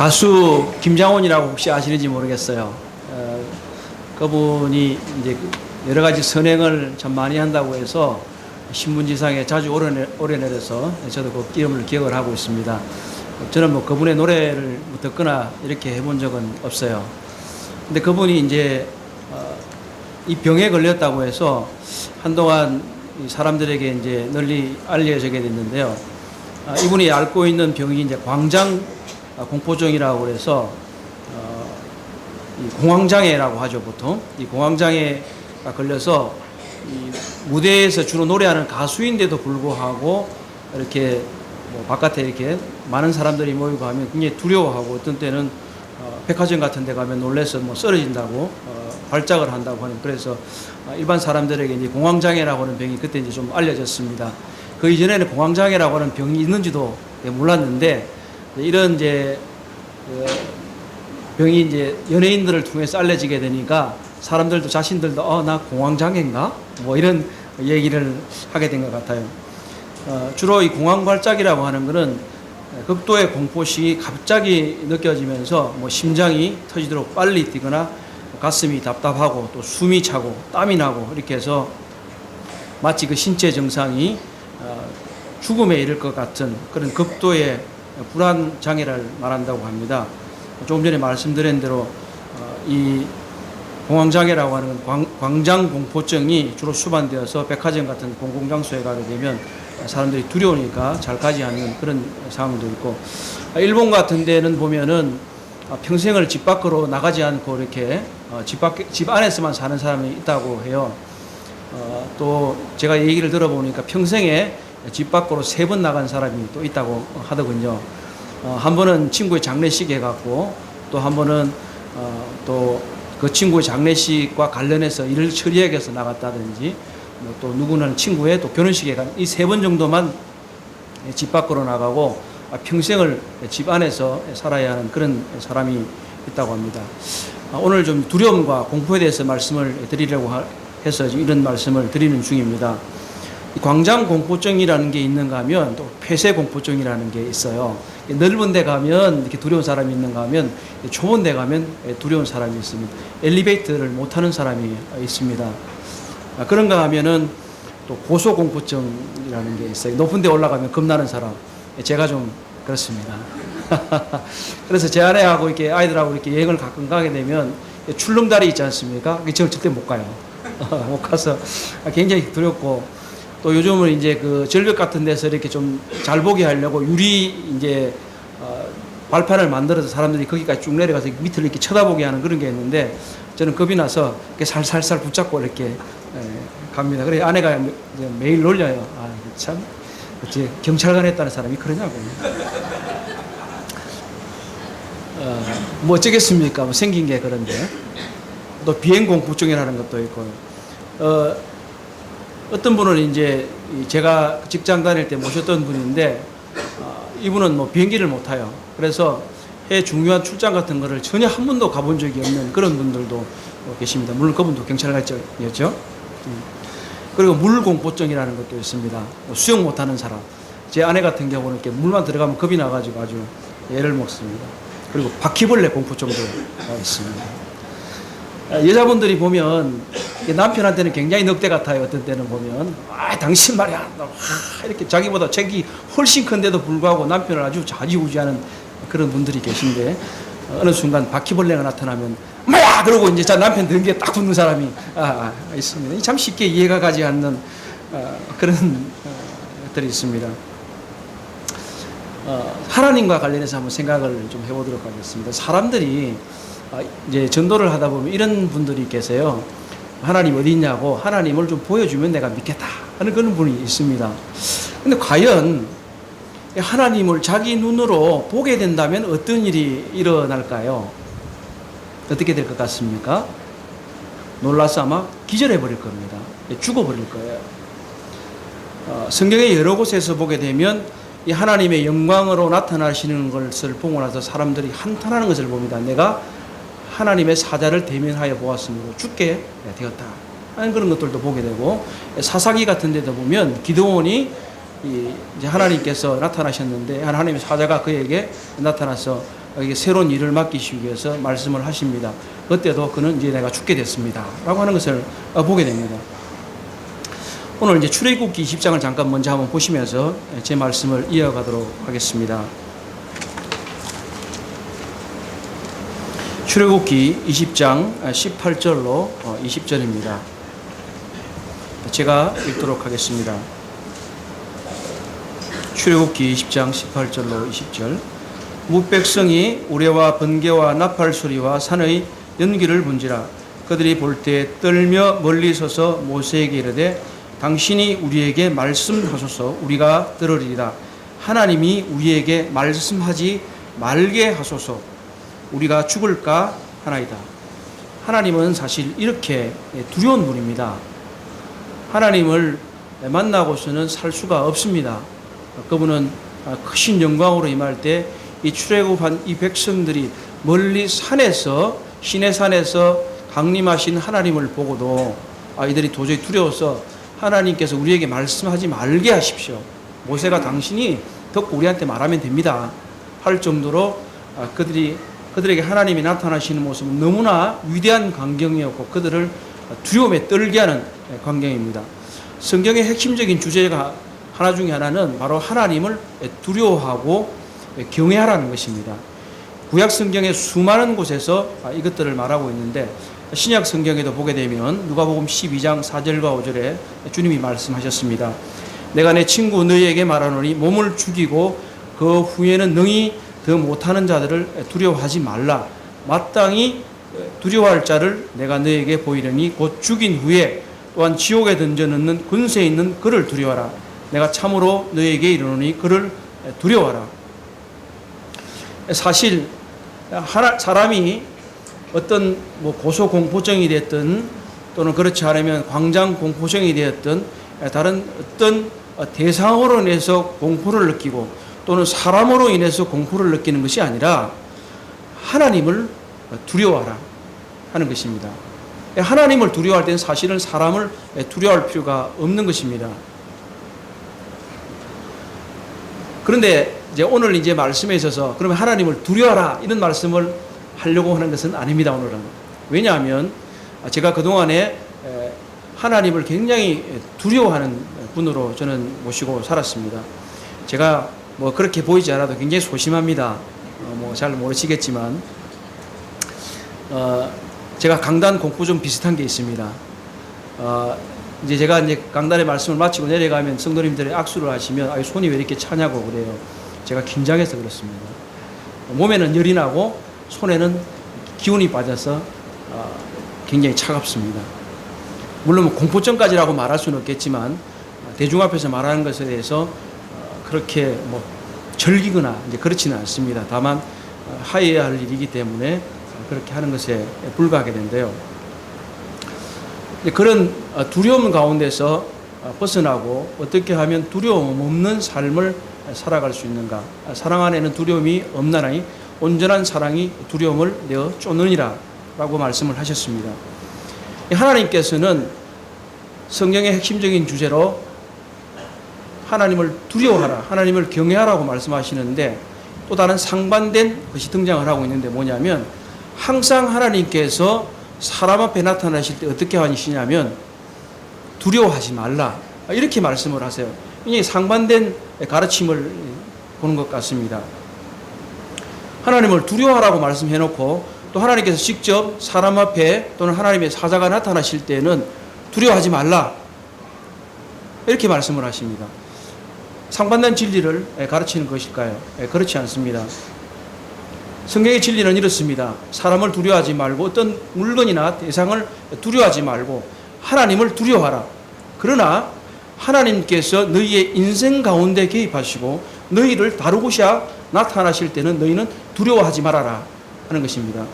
가수 김장훈이라고 혹시 아시는지 모르겠어요. 그분이 이제 여러 가지 선행을 참 많이 한다고 해서 신문지상에 자주 오려내려서 저도 그 이름을 기억을 하고 있습니다. 저는 뭐 그분의 노래를 듣거나 이렇게 해본 적은 없어요. 근데 그분이 이제 이 병에 걸렸다고 해서 한동안 사람들에게 이제 널리 알려지게 됐는데요. 이분이 앓고 있는 병이 이제 광장 공포증이라고 해서 이 공황장애라고 하죠, 보통. 이 공황장애가 걸려서 이 무대에서 주로 노래하는 가수인데도 불구하고 이렇게 뭐 바깥에 이렇게 많은 사람들이 모이고 하면 굉장히 두려워하고 어떤 때는 백화점 같은 데 가면 놀래서 뭐 쓰러진다고 발작을 한다고 하는, 그래서 일반 사람들에게 이제 공황장애라고 하는 병이 그때 이제 좀 알려졌습니다. 그 이전에는 공황장애라고 하는 병이 있는지도 몰랐는데, 이런 이제 병이 이제 연예인들을 통해서 알려지게 되니까 사람들도 자신들도 나 공황장애인가? 뭐 이런 얘기를 하게 된 것 같아요. 주로 이 공황발작이라고 하는 것은 극도의 공포식이 갑자기 느껴지면서 뭐 심장이 터지도록 빨리 뛰거나 가슴이 답답하고 또 숨이 차고 땀이 나고 이렇게 해서 마치 그 신체 증상이 죽음에 이를 것 같은 그런 극도의 불안 장애를 말한다고 합니다. 조금 전에 말씀드린 대로 이 공황장애라고 하는 광장공포증이 주로 수반되어서 백화점 같은 공공장소에 가게 되면 사람들이 두려우니까 잘 가지 않는 그런 상황도 있고, 일본 같은 데는 보면은 평생을 집 밖으로 나가지 않고 이렇게 집 안에서만 사는 사람이 있다고 해요. 또 제가 얘기를 들어보니까 평생에 집 밖으로 3번 나간 사람이 또 있다고 하더군요. 한 번은 친구의 장례식에 갔고, 또 한 번은 또 그 친구의 장례식과 관련해서 일을 처리하기 위해서 나갔다든지, 또 누구는 친구의 또 결혼식에 간, 이 3번 정도만 집 밖으로 나가고 평생을 집 안에서 살아야 하는 그런 사람이 있다고 합니다. 오늘 좀 두려움과 공포에 대해서 말씀을 드리려고 해서 이런 말씀을 드리는 중입니다. 광장공포증이라는 게 있는가 하면 또 폐쇄공포증이라는 게 있어요. 넓은 데 가면 이렇게 두려운 사람이 있는가 하면 좁은 데 가면 두려운 사람이 있습니다. 엘리베이터를 못 타는 사람이 있습니다. 그런가 하면은 또 고소공포증이라는 게 있어요. 높은 데 올라가면 겁나는 사람. 제가 좀 그렇습니다. 그래서 제 아내하고 이렇게 아이들하고 이렇게 여행을 가끔 가게 되면 출렁다리 있지 않습니까? 저 절대 못 가요. 못 가서 굉장히 두렵고, 또 요즘은 이제 그 절벽 같은 데서 이렇게 좀 잘 보게 하려고 유리 이제 발판을 만들어서 사람들이 거기까지 쭉 내려가서 밑을 이렇게 쳐다보게 하는 그런 게 있는데, 저는 겁이 나서 이렇게 살살살 붙잡고 이렇게 갑니다. 그래 아내가 매일 놀려요. 참 어째 경찰관 했다는 사람이 그러냐고. 뭐 어쩌겠습니까? 뭐 생긴 게 그런데. 또 비행공포증이라는 것도 있고, 어떤 분은 이제 제가 직장 다닐 때 모셨던 분인데, 이분은 뭐 비행기를 못 타요. 그래서 해외 중요한 출장 같은 거를 전혀 한 번도 가본 적이 없는 그런 분들도 계십니다. 물론 그분도 경찰관이었죠. 그리고 물공포증이라는 것도 있습니다. 수영 못하는 사람. 제 아내 같은 경우는 이렇게 물만 들어가면 겁이 나가지고 아주 애를 먹습니다. 그리고 바퀴벌레 공포증도 있습니다. 여자분들이 보면 남편한테는 굉장히 넉대 같아요. 어떤 때는 보면 당신 말이야 이렇게 자기보다 책이 훨씬 큰데도 불구하고 남편을 아주 좌지우지하는 그런 분들이 계신데, 어느 순간 바퀴벌레가 나타나면 뭐야 그러고 이제 자 남편 등기에 딱 붙는 사람이 있습니다. 참 쉽게 이해가 가지 않는 그런 것들이 있습니다. 하나님과 관련해서 한번 생각을 좀 해보도록 하겠습니다. 사람들이 이제 전도를 하다 보면 이런 분들이 계세요. 하나님 어디 있냐고, 하나님을 좀 보여주면 내가 믿겠다 하는 그런 분이 있습니다. 근데 과연 하나님을 자기 눈으로 보게 된다면 어떤 일이 일어날까요? 어떻게 될 것 같습니까? 놀라서 아마 기절해 버릴 겁니다. 죽어버릴 거예요. 성경의 여러 곳에서 보게 되면 이 하나님의 영광으로 나타나시는 것을 보고 나서 사람들이 한탄하는 것을 봅니다. 내가 하나님의 사자를 대면하여 보았으므로 죽게 되었다 하는 그런 것들도 보게 되고, 사사기 같은 데도 보면 기드온이 이제 하나님께서 나타나셨는데 하나님의 사자가 그에게 나타나서 이게 새로운 일을 맡기시기 위해서 말씀을 하십니다. 그때도 그는 이제 내가 죽게 됐습니다. 라고 하는 것을 보게 됩니다. 오늘 이제 출애굽기 20장을 잠깐 먼저 한번 보시면서 제 말씀을 이어가도록 하겠습니다. 출애굽기 20장 18절로 20절입니다. 제가 읽도록 하겠습니다. 출애굽기 20장 18절로 20절. 뭇백성이 우레와 번개와 나팔 소리와 산의 연기를 분지라. 그들이 볼 때 떨며 멀리 서서 모세에게 이르되 당신이 우리에게 말씀하소서 우리가 들으리라. 하나님이 우리에게 말씀하지 말게 하소서 우리가 죽을까 하나이다. 하나님은 사실 이렇게 두려운 분입니다. 하나님을 만나고서는 살 수가 없습니다. 그분은 크신 영광으로 임할 때 이 출애굽한 이 백성들이 멀리 산에서 시내 산에서 강림하신 하나님을 보고도 이들이 도저히 두려워서 하나님께서 우리에게 말씀하지 말게 하십시오. 모세가 당신이 듣고 우리한테 말하면 됩니다. 할 정도로 그들에게 하나님이 나타나시는 모습은 너무나 위대한 광경이었고 그들을 두려움에 떨게 하는 광경입니다. 성경의 핵심적인 주제가 하나 중에 하나는 바로 하나님을 두려워하고 경외하라는 것입니다. 구약 성경의 수많은 곳에서 이것들을 말하고 있는데 신약 성경에도 보게 되면 누가복음 12장 4절과 5절에 주님이 말씀하셨습니다. 내가 내 친구 너희에게 말하노니 몸을 죽이고 그 후에는 능히 더 못하는 자들을 두려워하지 말라. 마땅히 두려워할 자를 내가 너희에게 보이려니 곧 죽인 후에 또한 지옥에 던져넣는 권세 있는 그를 두려워하라. 내가 참으로 너희에게 이르노니 그를 두려워하라. 사실 사람이 어떤 고소공포증이 됐든 또는 그렇지 않으면 광장공포증이 되었든 다른 어떤 대상으로 인해서 공포를 느끼고 또는 사람으로 인해서 공포를 느끼는 것이 아니라 하나님을 두려워하라 하는 것입니다. 하나님을 두려워할 때는 사실은 사람을 두려워할 필요가 없는 것입니다. 그런데 이제 오늘 이제 말씀에 있어서 그러면 하나님을 두려워하라 이런 말씀을 하려고 하는 것은 아닙니다. 오늘은. 왜냐하면 제가 그동안에 하나님을 굉장히 두려워하는 분으로 저는 모시고 살았습니다. 제가 그렇게 보이지 않아도 굉장히 소심합니다. 잘 모르시겠지만 제가 강단 공포 좀 비슷한 게 있습니다. 이제 제가 이제 강단의 말씀을 마치고 내려가면 성도님들이 악수를 하시면 손이 왜 이렇게 차냐고 그래요. 제가 긴장해서 그렇습니다. 몸에는 열이 나고 손에는 기운이 빠져서 굉장히 차갑습니다. 물론 공포증까지라고 말할 수는 없겠지만 대중 앞에서 말하는 것에 대해서 그렇게 즐기거나 이제 그렇지는 않습니다. 다만 하여야 할 일이기 때문에 그렇게 하는 것에 불과하게 된대요. 그런 두려움 가운데서 벗어나고 어떻게 하면 두려움 없는 삶을 살아갈 수 있는가. 사랑 안에는 두려움이 없나니 온전한 사랑이 두려움을 내어 쫓느니라 라고 말씀을 하셨습니다. 하나님께서는 성경의 핵심적인 주제로 하나님을 두려워하라, 하나님을 경외하라고 말씀하시는데 또 다른 상반된 것이 등장을 하고 있는데 뭐냐면 항상 하나님께서 사람 앞에 나타나실 때 어떻게 하시냐면 두려워하지 말라 이렇게 말씀을 하세요. 굉장히 상반된 가르침을 보는 것 같습니다. 하나님을 두려워하라고 말씀해놓고 또 하나님께서 직접 사람 앞에 또는 하나님의 사자가 나타나실 때는 두려워하지 말라 이렇게 말씀을 하십니다. 상반된 진리를 가르치는 것일까요? 그렇지 않습니다. 성경의 진리는 이렇습니다. 사람을 두려워하지 말고 어떤 물건이나 대상을 두려워하지 말고 하나님을 두려워하라. 그러나 하나님께서 너희의 인생 가운데 개입하시고 너희를 다루고자 나타나실 때는 너희는 두려워하지 말아라 하는 것입니다.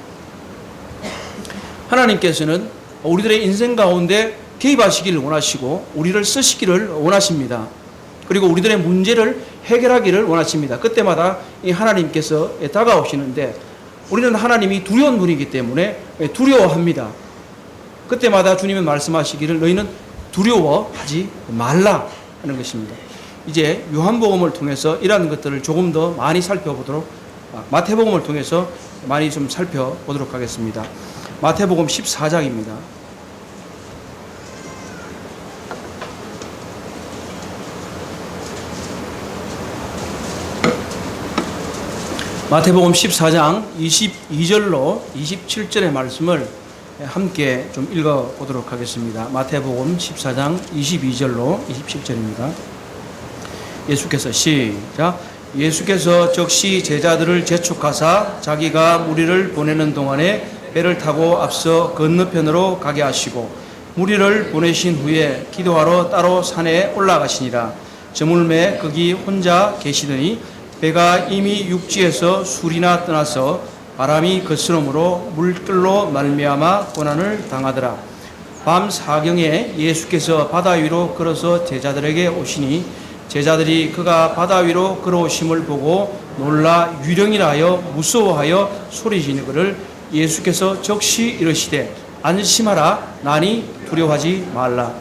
하나님께서는 우리들의 인생 가운데 개입하시기를 원하시고 우리를 쓰시기를 원하십니다. 그리고 우리들의 문제를 해결하기를 원하십니다. 그때마다 이 하나님께서 다가오시는데 우리는 하나님이 두려운 분이기 때문에 두려워합니다. 그때마다 주님은 말씀하시기를 너희는 두려워하지 말라 하는 것입니다. 이제 요한복음을 통해서 이러한 것들을 조금 더 많이 살펴보도록 마태복음을 통해서 많이 좀 살펴보도록 하겠습니다. 마태복음 14장입니다. 마태복음 14장 22절로 27절의 말씀을 함께 좀 읽어보도록 하겠습니다. 마태복음 14장 22절로 27절입니다. 예수께서 시작. 예수께서 즉시 제자들을 재촉하사 자기가 무리를 보내는 동안에 배를 타고 앞서 건너편으로 가게 하시고 무리를 보내신 후에 기도하러 따로 산에 올라가시니라. 저물매 거기 혼자 계시더니 배가 이미 육지에서 술이나 떠나서 바람이 거스름으로 물결로 말미암아 고난을 당하더라. 밤 사경에 예수께서 바다 위로 걸어서 제자들에게 오시니 제자들이 그가 바다 위로 걸어오심을 보고 놀라 유령이라 하여 무서워하여 소리지르기를 예수께서 즉시 이르시되 안심하라 나니 두려워하지 말라.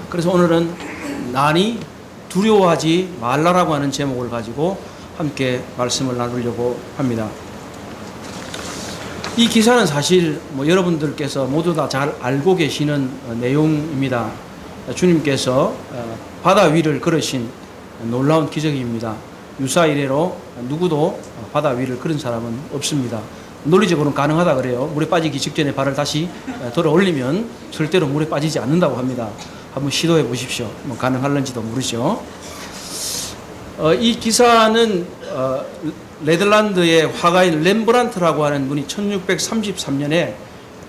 그래서 오늘은 나니 두려워하지 말라라고 하는 제목을 가지고 함께 말씀을 나누려고 합니다. 이 기사는 사실 여러분들께서 모두 다 잘 알고 계시는 내용입니다. 주님께서 바다 위를 걸으신 놀라운 기적입니다. 유사 이래로 누구도 바다 위를 걸은 사람은 없습니다. 논리적으로는 가능하다 그래요. 물에 빠지기 직전에 발을 다시 들어 올리면 절대로 물에 빠지지 않는다고 합니다. 한번 시도해 보십시오. 가능할런지도 모르죠. 이 기사는 네덜란드의 화가인 렘브란트라고 하는 분이 1633년에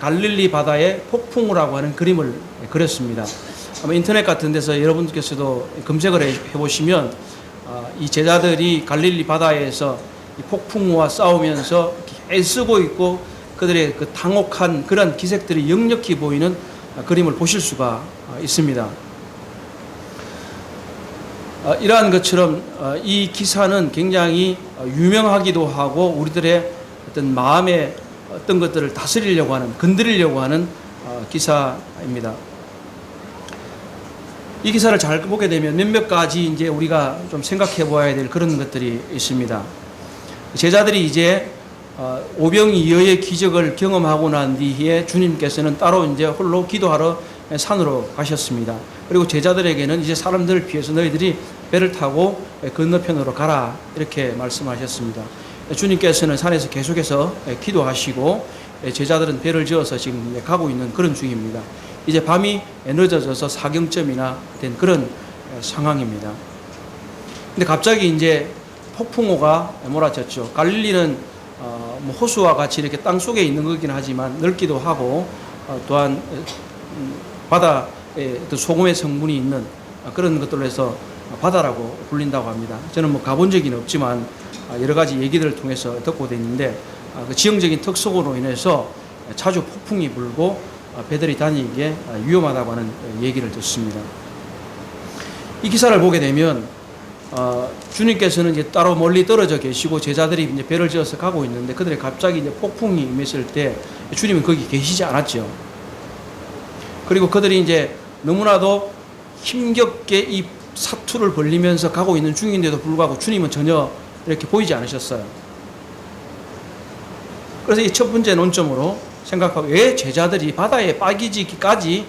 갈릴리 바다에 폭풍우라고 하는 그림을 그렸습니다. 아마 인터넷 같은 데서 여러분께서도 검색을 해보시면 이 제자들이 갈릴리 바다에서 이 폭풍우와 싸우면서 애쓰고 있고 그들의 그 당혹한 그런 기색들이 역력히 보이는 그림을 보실 수가 있습니다. 이러한 것처럼 이 기사는 굉장히 유명하기도 하고 우리들의 어떤 마음의 어떤 것들을 다스리려고 하는, 건드리려고 하는 기사입니다. 이 기사를 잘 보게 되면 몇몇 가지 이제 우리가 좀 생각해 보아야 될 그런 것들이 있습니다. 제자들이 이제 오병이어의 기적을 경험하고 난 뒤에 주님께서는 따로 이제 홀로 기도하러 산으로 가셨습니다. 그리고 제자들에게는 이제 사람들을 피해서 너희들이 배를 타고 건너편으로 가라 이렇게 말씀하셨습니다. 주님께서는 산에서 계속해서 기도하시고 제자들은 배를 지어서 지금 가고 있는 그런 중입니다. 이제 밤이 늦어져서 사경점이나 된 그런 상황입니다. 근데 갑자기 이제 폭풍우가 몰아쳤죠. 갈릴리는 호수와 같이 이렇게 땅 속에 있는 거긴 하지만 넓기도 하고 또한 바다에 소금의 성분이 있는 그런 것들로 해서 바다라고 불린다고 합니다. 저는 가본 적은 없지만 여러 가지 얘기들을 통해서 듣고 있는데 그 지형적인 특성으로 인해서 자주 폭풍이 불고 배들이 다니기에 위험하다고 하는 얘기를 듣습니다. 이 기사를 보게 되면 주님께서는 이제 따로 멀리 떨어져 계시고 제자들이 이제 배를 지어서 가고 있는데 그들이 갑자기 이제 폭풍이 임했을 때 주님은 거기 계시지 않았죠. 그리고 그들이 이제 너무나도 힘겹게 이 사투를 벌리면서 가고 있는 중인데도 불구하고 주님은 전혀 이렇게 보이지 않으셨어요. 그래서 이 첫 번째 논점으로 생각하고 왜 제자들이 바다에 빠지기까지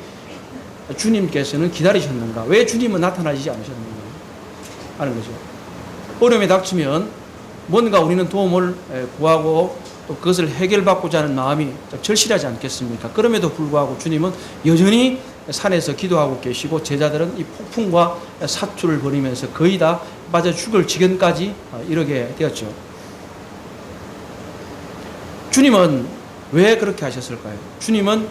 주님께서는 기다리셨는가? 왜 주님은 나타나지 않으셨는가? 하는 거죠. 어려움이 닥치면 뭔가 우리는 도움을 구하고 또 그것을 해결받고자 하는 마음이 절실하지 않겠습니까? 그럼에도 불구하고 주님은 여전히 산에서 기도하고 계시고 제자들은 이 폭풍과 사투를 벌이면서 거의 다 빠져 죽을 지경까지 이르게 되었죠. 주님은 왜 그렇게 하셨을까요? 주님은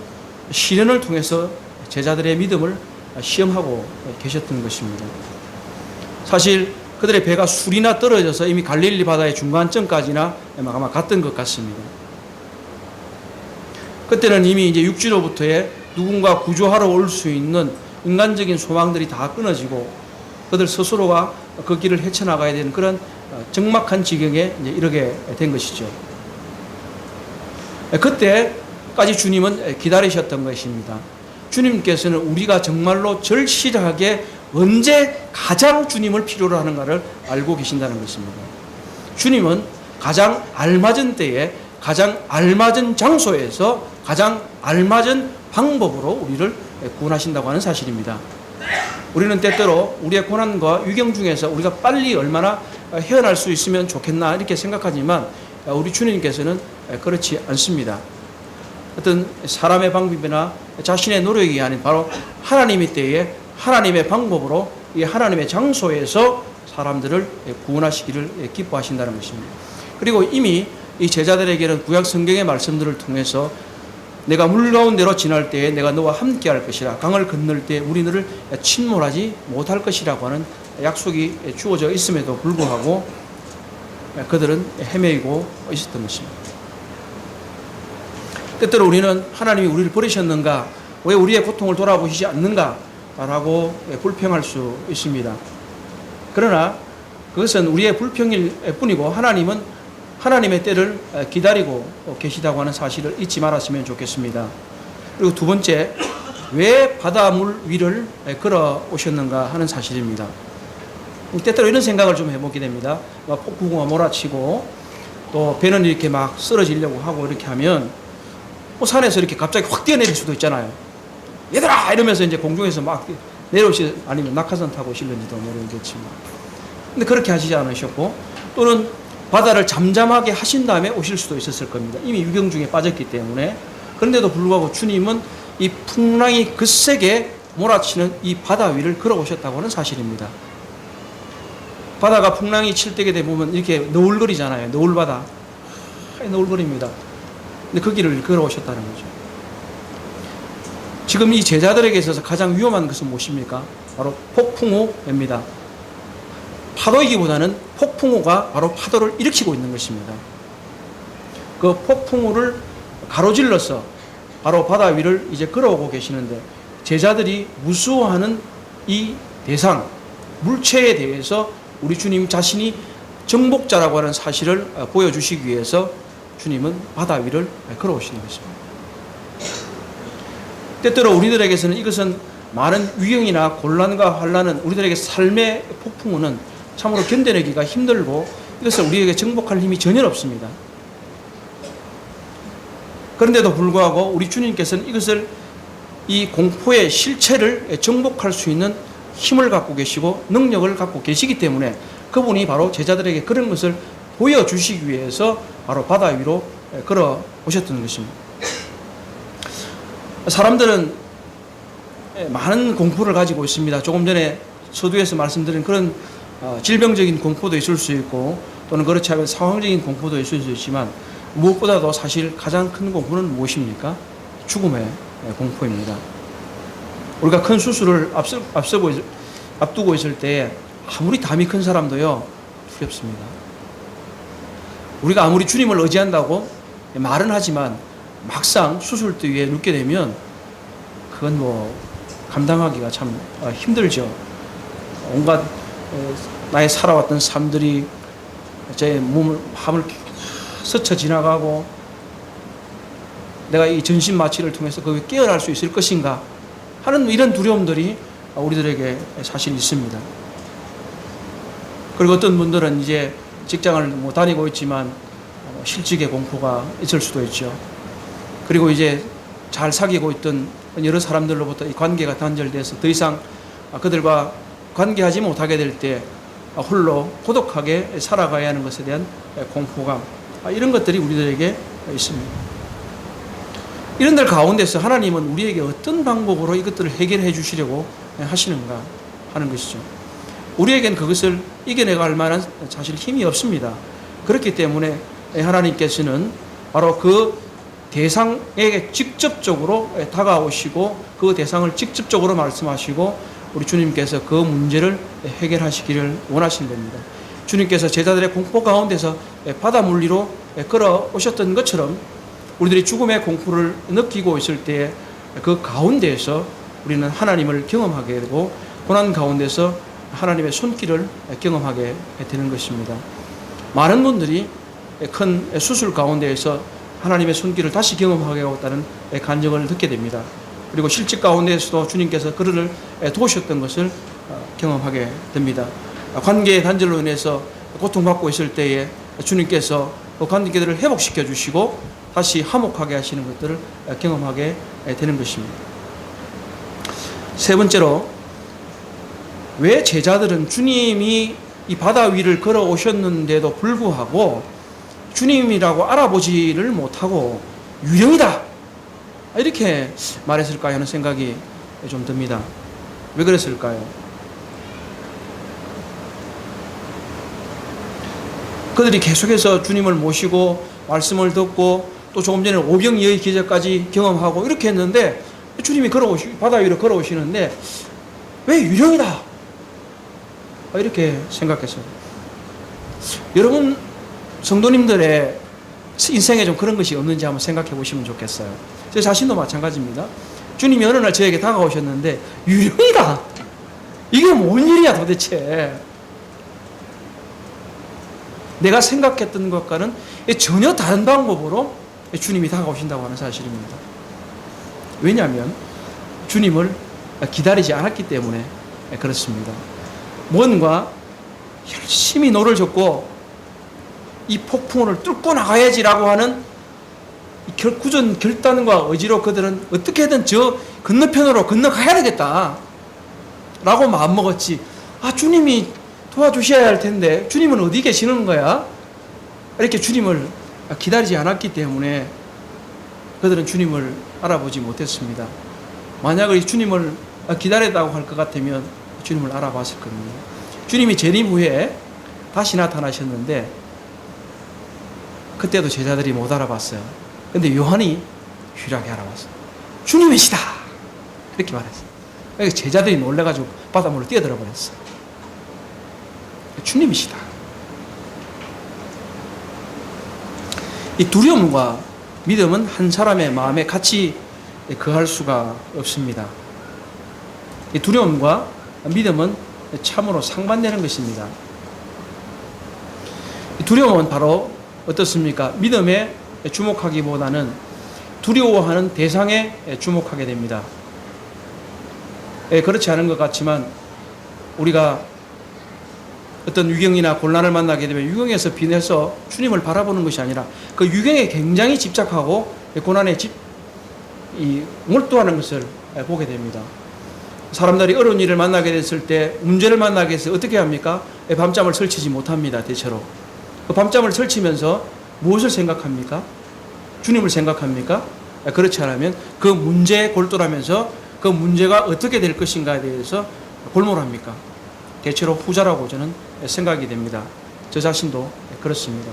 시련을 통해서 제자들의 믿음을 시험하고 계셨던 것입니다. 사실 그들의 배가 술이나 떨어져서 이미 갈릴리 바다의 중간점까지나 아마 갔던 것 같습니다. 그때는 이미 이제 육지로부터의 누군가 구조하러 올 수 있는 인간적인 소망들이 다 끊어지고 그들 스스로가 그 길을 헤쳐나가야 되는 그런 적막한 지경에 이제 이르게 된 것이죠. 그때까지 주님은 기다리셨던 것입니다. 주님께서는 우리가 정말로 절실하게 언제 가장 주님을 필요로 하는가를 알고 계신다는 것입니다. 주님은 가장 알맞은 때에 가장 알맞은 장소에서 가장 알맞은 방법으로 우리를 구원하신다고 하는 사실입니다. 우리는 때때로 우리의 고난과 위경 중에서 우리가 빨리 얼마나 헤어날 수 있으면 좋겠나 이렇게 생각하지만 우리 주님께서는 그렇지 않습니다. 어떤 사람의 방법이나 자신의 노력이 아닌 바로 하나님의 때에 하나님의 방법으로 이 하나님의 장소에서 사람들을 구원하시기를 기뻐하신다는 것입니다. 그리고 이미 이 제자들에게는 구약 성경의 말씀들을 통해서 내가 물 가운데로 지날 때에 내가 너와 함께 할 것이라, 강을 건널 때 우리 너를 침몰하지 못할 것이라고 하는 약속이 주어져 있음에도 불구하고 그들은 헤매이고 있었던 것입니다. 때때로 우리는 하나님이 우리를 버리셨는가, 왜 우리의 고통을 돌아보시지 않는가 라고 불평할 수 있습니다. 그러나 그것은 우리의 불평일 뿐이고 하나님은 하나님의 때를 기다리고 계시다고 하는 사실을 잊지 말았으면 좋겠습니다. 그리고 두 번째, 왜 바닷물 위를 걸어 오셨는가 하는 사실입니다. 때때로 이런 생각을 좀 해보게 됩니다. 폭풍우가 몰아치고 또 배는 이렇게 막 쓰러지려고 하고 이렇게 하면 산에서 이렇게 갑자기 확 뛰어내릴 수도 있잖아요. 얘들아! 이러면서 이제 공중에서 막 내려오시, 아니면 낙하산 타고 오실는지도 모르겠지만. 근데 그렇게 하시지 않으셨고, 또는 바다를 잠잠하게 하신 다음에 오실 수도 있었을 겁니다. 이미 위경 중에 빠졌기 때문에. 그런데도 불구하고 주님은 이 풍랑이 거세게 몰아치는 이 바다 위를 걸어오셨다고 하는 사실입니다. 바다가 풍랑이 칠 때게 되면 이렇게 너울거리잖아요. 너울바다. 너울거립니다. 근데 그 길을 걸어오셨다는 거죠. 지금 이 제자들에게 있어서 가장 위험한 것은 무엇입니까? 바로 폭풍우입니다. 파도이기보다는 폭풍우가 바로 파도를 일으키고 있는 것입니다. 그 폭풍우를 가로질러서 바로 바다 위를 이제 걸어오고 계시는데, 제자들이 무수워하는 이 대상, 물체에 대해서 우리 주님 자신이 정복자라고 하는 사실을 보여주시기 위해서 주님은 바다 위를 걸어오시는 것입니다. 때때로 우리들에게서는 이것은 많은 위경이나 곤란과 환란은, 우리들에게 삶의 폭풍우는 참으로 견뎌내기가 힘들고 이것을 우리에게 정복할 힘이 전혀 없습니다. 그런데도 불구하고 우리 주님께서는 이것을, 이 공포의 실체를 정복할 수 있는 힘을 갖고 계시고 능력을 갖고 계시기 때문에 그분이 바로 제자들에게 그런 것을 보여주시기 위해서 바로 바다 위로 걸어 오셨던 것입니다. 사람들은 많은 공포를 가지고 있습니다. 조금 전에 서두에서 말씀드린 그런 질병적인 공포도 있을 수 있고, 또는 그렇지 않은 상황적인 공포도 있을 수 있지만, 무엇보다도 사실 가장 큰 공포는 무엇입니까? 죽음의 공포입니다. 우리가 큰 수술을 앞두고 있을 때 아무리 담이 큰 사람도요 두렵습니다. 우리가 아무리 주님을 의지한다고 말은 하지만 막상 수술대 위에 눕게 되면 그건 뭐 감당하기가 참 힘들죠. 온갖 나의 살아왔던 삶들이 제 마음을 스쳐 지나가고, 내가 이 전신 마취를 통해서 거기 깨어날 수 있을 것인가 하는 이런 두려움들이 우리들에게 사실 있습니다. 그리고 어떤 분들은 이제 직장을 뭐 다니고 있지만 실직의 공포가 있을 수도 있죠. 그리고 이제 잘 사귀고 있던 여러 사람들로부터 이 관계가 단절돼서 더 이상 그들과 관계하지 못하게 될 때 홀로 고독하게 살아가야 하는 것에 대한 공포감, 이런 것들이 우리들에게 있습니다. 이런 들 가운데서 하나님은 우리에게 어떤 방법으로 이것들을 해결해 주시려고 하시는가 하는 것이죠. 우리에겐 그것을 이겨내갈 만한 사실 힘이 없습니다. 그렇기 때문에 하나님께서는 바로 그 대상에게 직접적으로 다가오시고 그 대상을 직접적으로 말씀하시고 우리 주님께서 그 문제를 해결하시기를 원하신 겁니다. 주님께서 제자들의 공포 가운데서 바닷물 위로 걸어 오셨던 것처럼 우리들이 죽음의 공포를 느끼고 있을 때 그 가운데에서 우리는 하나님을 경험하게 되고 고난 가운데서 하나님의 손길을 경험하게 되는 것입니다. 많은 분들이 큰 수술 가운데에서 하나님의 손길을 다시 경험하게 하겠다는 간증을 듣게 됩니다. 그리고 실직 가운데에서도 주님께서 그를 도우셨던 것을 경험하게 됩니다. 관계의 단절로 인해서 고통받고 있을 때에 주님께서 그 관계들을 회복시켜 주시고 다시 화목하게 하시는 것들을 경험하게 되는 것입니다. 세 번째로, 왜 제자들은 주님이 이 바다 위를 걸어오셨는데도 불구하고 주님이라고 알아보지를 못하고 유령이다 이렇게 말했을까 하는 생각이 좀 듭니다. 왜 그랬을까요? 그들이 계속해서 주님을 모시고 말씀을 듣고 또 조금 전에 오병이의 기적까지 경험하고 이렇게 했는데 주님이 바다 위로 걸어오시는데 왜 유령이다 이렇게 생각했어요. 여러분 성도님들의 인생에 좀 그런 것이 없는지 한번 생각해 보시면 좋겠어요. 제 자신도 마찬가지입니다. 주님이 어느 날 저에게 다가오셨는데 유령이다. 이게 뭔 일이야 도대체. 내가 생각했던 것과는 전혀 다른 방법으로 주님이 다가오신다고 하는 사실입니다. 왜냐하면 주님을 기다리지 않았기 때문에 그렇습니다. 뭔가 열심히 노를 젓고 이 폭풍을 뚫고 나가야지라고 하는 굳은 결단과 의지로 그들은 어떻게든 저 건너편으로 건너가야 되겠다 라고 마음먹었지, 주님이 도와주셔야 할 텐데 주님은 어디 계시는 거야? 이렇게 주님을 기다리지 않았기 때문에 그들은 주님을 알아보지 못했습니다. 만약에 주님을 기다렸다고 할 것 같으면 주님을 알아봤을 겁니다. 주님이 재림 후에 다시 나타나셨는데 그때도 제자들이 못 알아봤어요. 근데 요한이 유일하게 알아봤어요. 주님이시다 이렇게 말했어요. 그러니까 제자들이 놀래가지고 바닷물로 뛰어들어 버렸어요. 주님이시다. 이 두려움과 믿음은 한 사람의 마음에 같이 거할 수가 없습니다. 이 두려움과 믿음은 참으로 상반되는 것입니다. 이 두려움은 바로 어떻습니까? 믿음에 주목하기보다는 두려워하는 대상에 주목하게 됩니다. 그렇지 않은 것 같지만 우리가 어떤 유경이나 곤란을 만나게 되면 유경에서 빛내서 주님을 바라보는 것이 아니라 그 유경에 굉장히 집착하고 고난에 몰두하는 것을 보게 됩니다. 사람들이 어려운 일을 만나게 됐을 때, 문제를 만나게 해서 어떻게 합니까? 밤잠을 설치지 못합니다. 대체로 그 밤잠을 설치면서 무엇을 생각합니까? 주님을 생각합니까? 그렇지 않으면 그 문제에 골똘하면서 그 문제가 어떻게 될 것인가에 대해서 골몰합니까? 대체로 후자라고 저는 생각이 됩니다. 저 자신도 그렇습니다.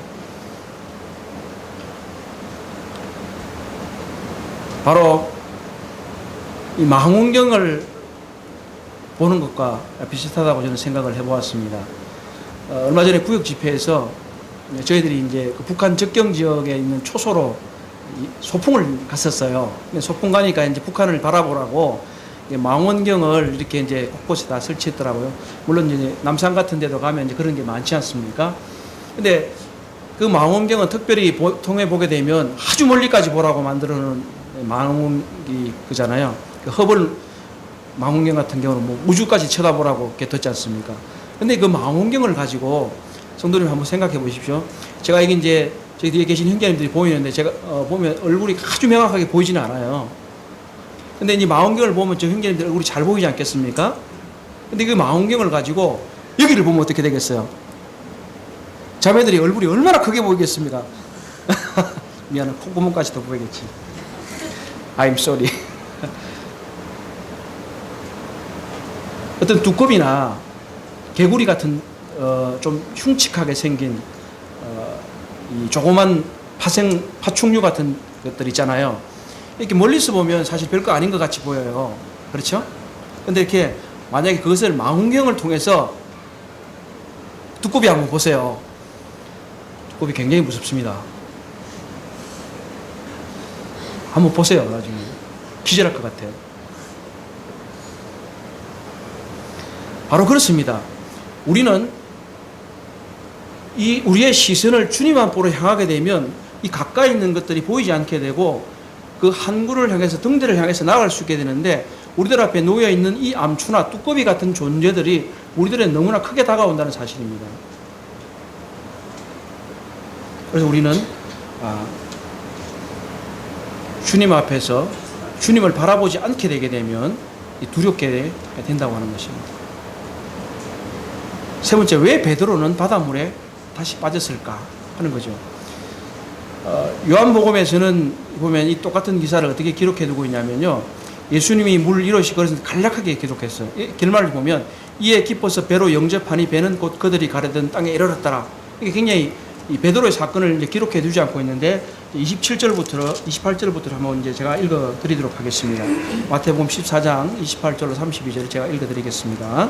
바로 이 망원경을 보는 것과 비슷하다고 저는 생각을 해보았습니다. 얼마 전에 구역 집회에서 저희들이 이제 그 북한 접경 지역에 있는 초소로 소풍을 갔었어요. 소풍 가니까 이제 북한을 바라보라고 망원경을 이렇게 이제 곳곳에 다 설치했더라고요. 물론 이제 남산 같은 데도 가면 이제 그런 게 많지 않습니까? 근데 그 망원경은 특별히 통해 보게 되면 아주 멀리까지 보라고 만들어 놓은 망원경이 그잖아요. 그 허블 망원경 같은 경우는 뭐 우주까지 쳐다보라고 이렇게 뒀지 않습니까? 근데 그 망원경을 가지고 성도님 한번 생각해 보십시오. 제가 이게 이제 저기 뒤에 계신 형제님들이 보이는데 제가 보면 얼굴이 아주 명확하게 보이지는 않아요. 근데 이 망원경을 보면 저 형제님들 얼굴이 잘 보이지 않겠습니까? 근데 그 망원경을 가지고 여기를 보면 어떻게 되겠어요? 자매들이 얼굴이 얼마나 크게 보이겠습니까? 미안해, 콧구멍까지도 보이겠지. I'm sorry. 어떤 두꺼비나 개구리 같은 좀 흉측하게 생긴 이 조그만 파충류 같은 것들 있잖아요. 이렇게 멀리서 보면 사실 별거 아닌 것 같이 보여요. 그렇죠? 근데 이렇게 만약에 그것을 망원경을 통해서 두꺼비 한번 보세요. 두꺼비 굉장히 무섭습니다. 한번 보세요. 나중에 기절할 것 같아요. 바로 그렇습니다. 우리는 우리의 시선을 주님 앞으로 향하게 되면 이 가까이 있는 것들이 보이지 않게 되고 그 항구를 향해서 등대를 향해서 나아갈 수 있게 되는데 우리들 앞에 놓여 있는 이 암추나 두꺼비 같은 존재들이 우리들에 너무나 크게 다가온다는 사실입니다. 그래서 우리는 주님 앞에서 주님을 바라보지 않게 되게 되면 두렵게 된다고 하는 것입니다. 세 번째, 왜 베드로는 바닷물에 다시 빠졌을까 하는 거죠. 요한복음에서는 보면 이 똑같은 기사를 어떻게 기록해 두고 있냐면요, 예수님이 물 이루시 그것은 간략하게 기록했어요. 결말을 보면 이에 기뻐서 배로 영접하니 배는 곧 그들이 가려던 땅에 이르렀더라. 이게 굉장히 이 베드로의 사건을 이제 기록해 두지 않고 있는데 27절부터 28절부터 한번 이제 제가 읽어 드리도록 하겠습니다. 마태복음 14장 28절로 32절을 제가 읽어 드리겠습니다.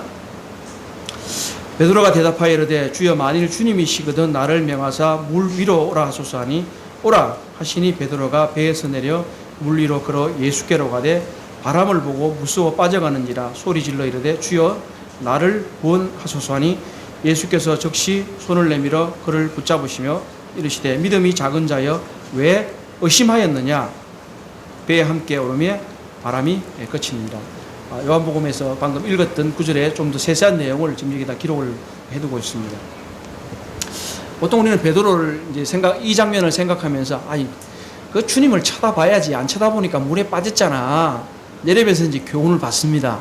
베드로가 대답하여 이르되 주여 만일 주님이시거든 나를 명하사 물 위로 오라 하소서 하니 오라 하시니 베드로가 배에서 내려 물 위로 걸어 예수께로 가되 바람을 보고 무서워 빠져가는지라 소리질러 이르되 주여 나를 구원하소서 하니 예수께서 즉시 손을 내밀어 그를 붙잡으시며 이르시되 믿음이 작은 자여 왜 의심하였느냐 배에 함께 오르며 바람이 그치니라. 요한복음에서 방금 읽었던 구절에 좀 더 세세한 내용을 지금 여기다 기록을 해두고 있습니다. 보통 우리는 베드로를 이제 이 장면을 생각하면서 그 주님을 쳐다봐야지 안 쳐다보니까 물에 빠졌잖아 내려면서 이제 교훈을 받습니다.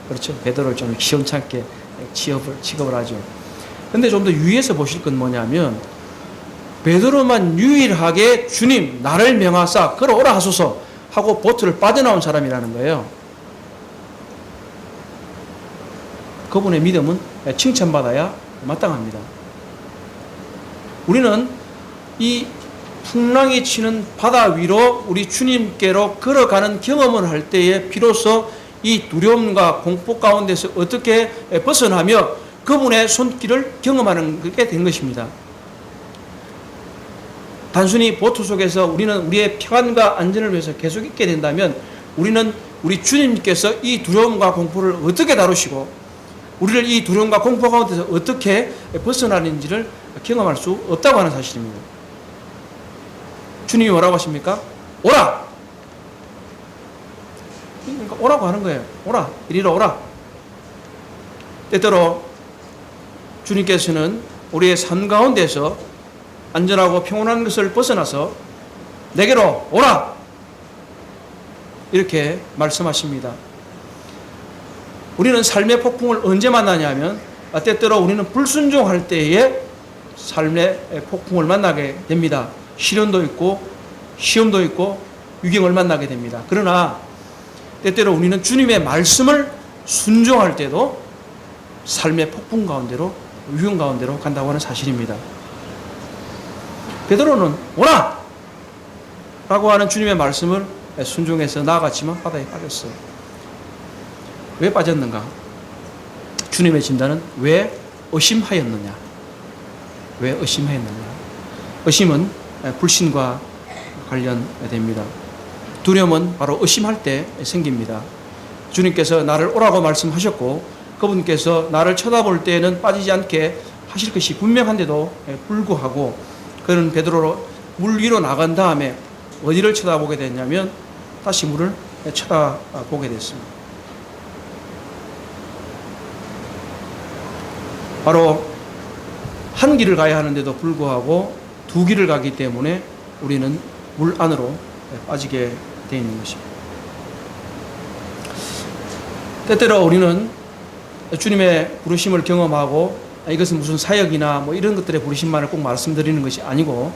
그렇죠. 베드로를 좀 시원찮게 취급을 하죠. 근데 좀 더 유의해서 보실 건 뭐냐면 베드로만 유일하게 주님 나를 명하사 걸어오라 하소서 하고 보트를 빠져나온 사람이라는 거예요. 그분의 믿음은 칭찬받아야 마땅합니다. 우리는 이 풍랑이 치는 바다 위로 우리 주님께로 걸어가는 경험을 할 때에 비로소 이 두려움과 공포 가운데서 어떻게 벗어나며 그분의 손길을 경험하는 게 된 것입니다. 단순히 보트 속에서 우리는 우리의 평안과 안전을 위해서 계속 있게 된다면 우리는 우리 주님께서 이 두려움과 공포를 어떻게 다루시고 우리를 이 두려움과 공포 가운데서 어떻게 벗어나는지를 경험할 수 없다고 하는 사실입니다. 주님이 뭐라고 하십니까? 오라! 그러니까 오라고 하는 거예요. 오라! 이리로 오라! 때때로 주님께서는 우리의 삶 가운데서 안전하고 평온한 것을 벗어나서 내게로 오라! 이렇게 말씀하십니다. 우리는 삶의 폭풍을 언제 만나냐면 때때로 우리는 불순종할 때에 삶의 폭풍을 만나게 됩니다. 시련도 있고 시험도 있고 유경을 만나게 됩니다. 그러나 때때로 우리는 주님의 말씀을 순종할 때도 삶의 폭풍 가운데로 유경 가운데로 간다고 하는 사실입니다. 베드로는 오라! 라고 하는 주님의 말씀을 순종해서 나아갔지만 바다에 빠졌어요. 왜 빠졌는가? 주님의 진단은 왜 의심하였느냐? 왜 의심하였느냐? 의심은 불신과 관련됩니다. 두려움은 바로 의심할 때 생깁니다. 주님께서 나를 오라고 말씀하셨고 그분께서 나를 쳐다볼 때에는 빠지지 않게 하실 것이 분명한데도 불구하고 그는 베드로로 물 위로 나간 다음에 어디를 쳐다보게 됐냐면 다시 물을 쳐다보게 됐습니다. 바로 한 길을 가야 하는데도 불구하고 두 길을 가기 때문에 우리는 물 안으로 빠지게 되어 있는 것입니다. 때때로 우리는 주님의 부르심을 경험하고 이것은 무슨 사역이나 뭐 이런 것들의 부르심만을 꼭 말씀드리는 것이 아니고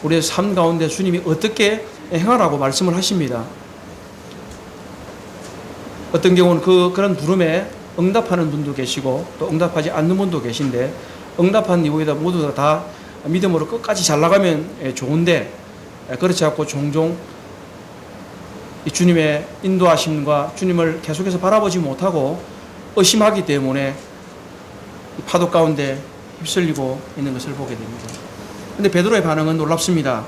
우리의 삶 가운데 주님이 어떻게 행하라고 말씀을 하십니다. 어떤 경우는 그런 부름에 응답하는 분도 계시고 또 응답하지 않는 분도 계신데 응답한 이후에도 모두 다 믿음으로 끝까지 잘 나가면 좋은데 그렇지 않고 종종 이 주님의 인도하심과 주님을 계속해서 바라보지 못하고 의심하기 때문에 파도 가운데 휩쓸리고 있는 것을 보게 됩니다. 그런데 베드로의 반응은 놀랍습니다.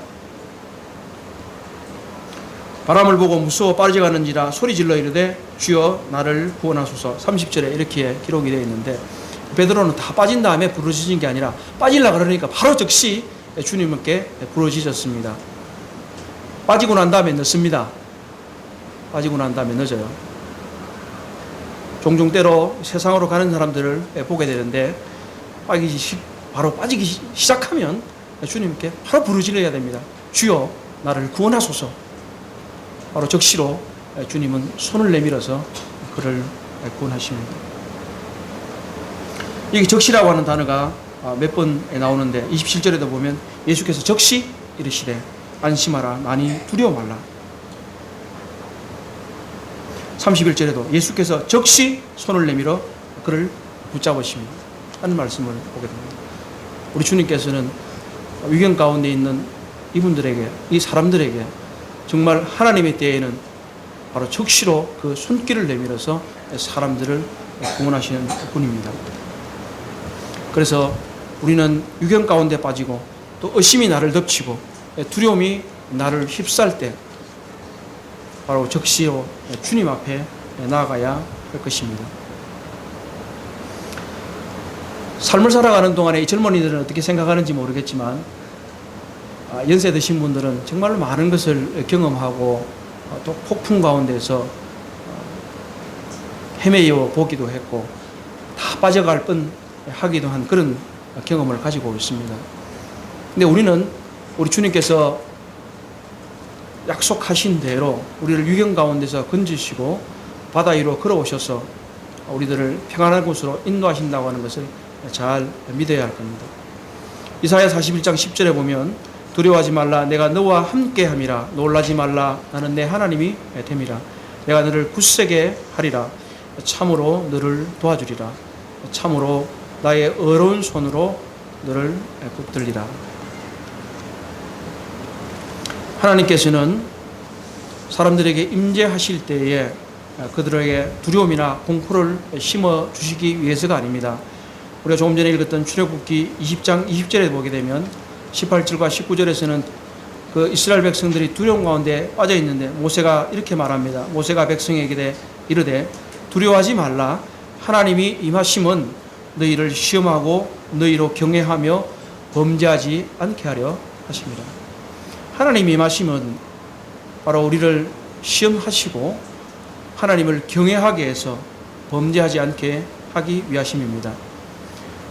바람을 보고 무서워 빠져가는지라 소리질러 이르되 주여 나를 구원하소서. 30절에 이렇게 기록이 되어 있는데 베드로는 다 빠진 다음에 부르짖은 게 아니라 빠지려고 그러니까 바로 즉시 주님께 부르짖었습니다. 빠지고 난 다음에 늦습니다. 빠지고 난 다음에 늦어요. 종종 때로 세상으로 가는 사람들을 보게 되는데 바로 빠지기 시작하면 주님께 바로 부르짖어야 됩니다. 주여 나를 구원하소서. 바로 적시로 주님은 손을 내밀어서 그를 구원하십니다. 여기 적시라고 하는 단어가 몇 번 나오는데 27절에도 보면 예수께서 적시 이르시되 안심하라 많이 두려워 말라. 31절에도 예수께서 적시 손을 내밀어 그를 붙잡으십니다 하는 말씀을 보게 됩니다. 우리 주님께서는 위경 가운데 있는 이분들에게, 이 사람들에게 정말 하나님의 때에는 바로 적시로 그 손길을 내밀어서 사람들을 구원하시는 분입니다. 그래서 우리는 유경 가운데 빠지고 또 의심이 나를 덮치고 두려움이 나를 휩쌀 때 바로 적시로 주님 앞에 나아가야 할 것입니다. 삶을 살아가는 동안에 이 젊은이들은 어떻게 생각하는지 모르겠지만 연세 드신 분들은 정말 많은 것을 경험하고 또 폭풍 가운데서 헤매어 보기도 했고 다 빠져갈 뻔 하기도 한 그런 경험을 가지고 있습니다. 근데 우리는 우리 주님께서 약속하신 대로 우리를 유경 가운데서 건지시고 바다 위로 걸어오셔서 우리들을 평안한 곳으로 인도하신다고 하는 것을 잘 믿어야 할 겁니다. 이사야 41장 10절에 보면 두려워하지 말라 내가 너와 함께함이라 놀라지 말라 나는 내 하나님이 됨이라 내가 너를 굳세게 하리라 참으로 너를 도와주리라 참으로 나의 의로운 손으로 너를 붙들리라. 하나님께서는 사람들에게 임재하실 때에 그들에게 두려움이나 공포를 심어 주시기 위해서가 아닙니다. 우리가 조금 전에 읽었던 출애굽기 20장 20절에 보게 되면 18절과 19절에서는 그 이스라엘 백성들이 두려움 가운데 빠져 있는데 모세가 이렇게 말합니다. 모세가 백성에게 이르되 두려워하지 말라 하나님이 임하심은 너희를 시험하고 너희로 경외하며 범죄하지 않게 하려 하십니다. 하나님이 임하심은 바로 우리를 시험하시고 하나님을 경외하게 해서 범죄하지 않게 하기 위하심입니다.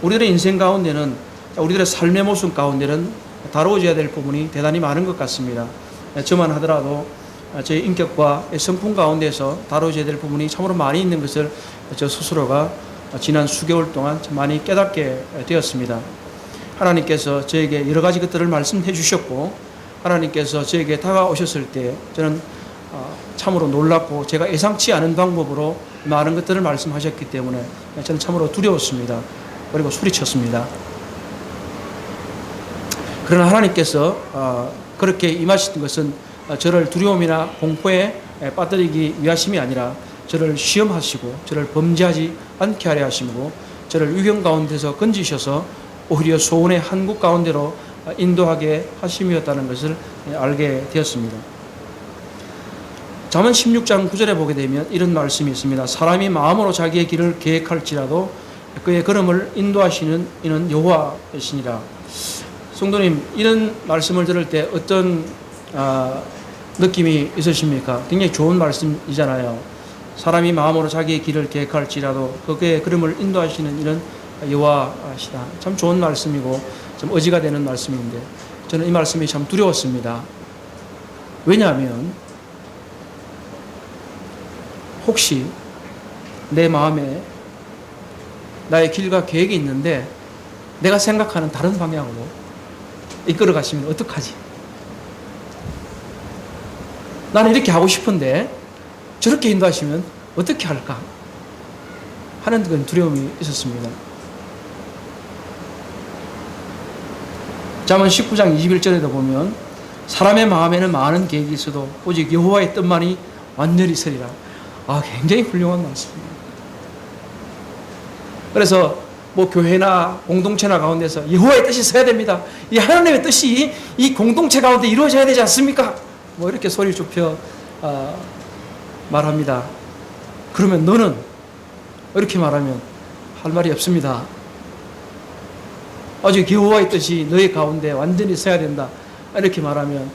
우리들의 인생 가운데는 우리들의 삶의 모습 가운데는 다루어져야 될 부분이 대단히 많은 것 같습니다. 저만 하더라도 제 인격과 성품 가운데서 다루어져야 될 부분이 참으로 많이 있는 것을 저 스스로가 지난 수개월 동안 많이 깨닫게 되었습니다. 하나님께서 저에게 여러 가지 것들을 말씀해 주셨고 하나님께서 저에게 다가오셨을 때 저는 참으로 놀랍고 제가 예상치 않은 방법으로 많은 것들을 말씀하셨기 때문에 저는 참으로 두려웠습니다. 그리고 소리쳤습니다. 그러나 하나님께서 그렇게 임하신 것은 저를 두려움이나 공포에 빠뜨리기 위하심이 아니라 저를 시험하시고 저를 범죄하지 않게 하려 하시고 저를 위경 가운데서 건지셔서 오히려 소원의 한국 가운데로 인도하게 하심이었다는 것을 알게 되었습니다. 잠언 16장 9절에 보게 되면 이런 말씀이 있습니다. 사람이 마음으로 자기의 길을 계획할지라도 그의 걸음을 인도하시는 이는 여호와이시니라. 성도님, 이런 말씀을 들을 때 어떤 느낌이 있으십니까? 굉장히 좋은 말씀이잖아요. 사람이 마음으로 자기의 길을 계획할지라도 그의 걸음을 인도하시는 이는 여호와시다. 참 좋은 말씀이고 좀 의지가 되는 말씀인데 저는 이 말씀이 참 두려웠습니다. 왜냐하면 혹시 내 마음에 나의 길과 계획이 있는데 내가 생각하는 다른 방향으로 이끌어 가시면 어떡하지? 나는 이렇게 하고 싶은데 저렇게 인도하시면 어떻게 할까? 하는 그런 두려움이 있었습니다. 잠언 19장 21절에도 보면 사람의 마음에는 많은 계획이 있어도 오직 여호와의 뜻만이 완전히 서리라. 굉장히 훌륭한 말씀입니다. 그래서 뭐 교회나 공동체나 가운데서 여호와의 뜻이 서야 됩니다. 이 하나님의 뜻이 이 공동체 가운데 이루어져야 되지 않습니까? 뭐 이렇게 소리 좁혀 말합니다. 그러면 너는 이렇게 말하면 할 말이 없습니다. 오직 여호와의 뜻이 너희 가운데 완전히 서야 된다. 이렇게 말하면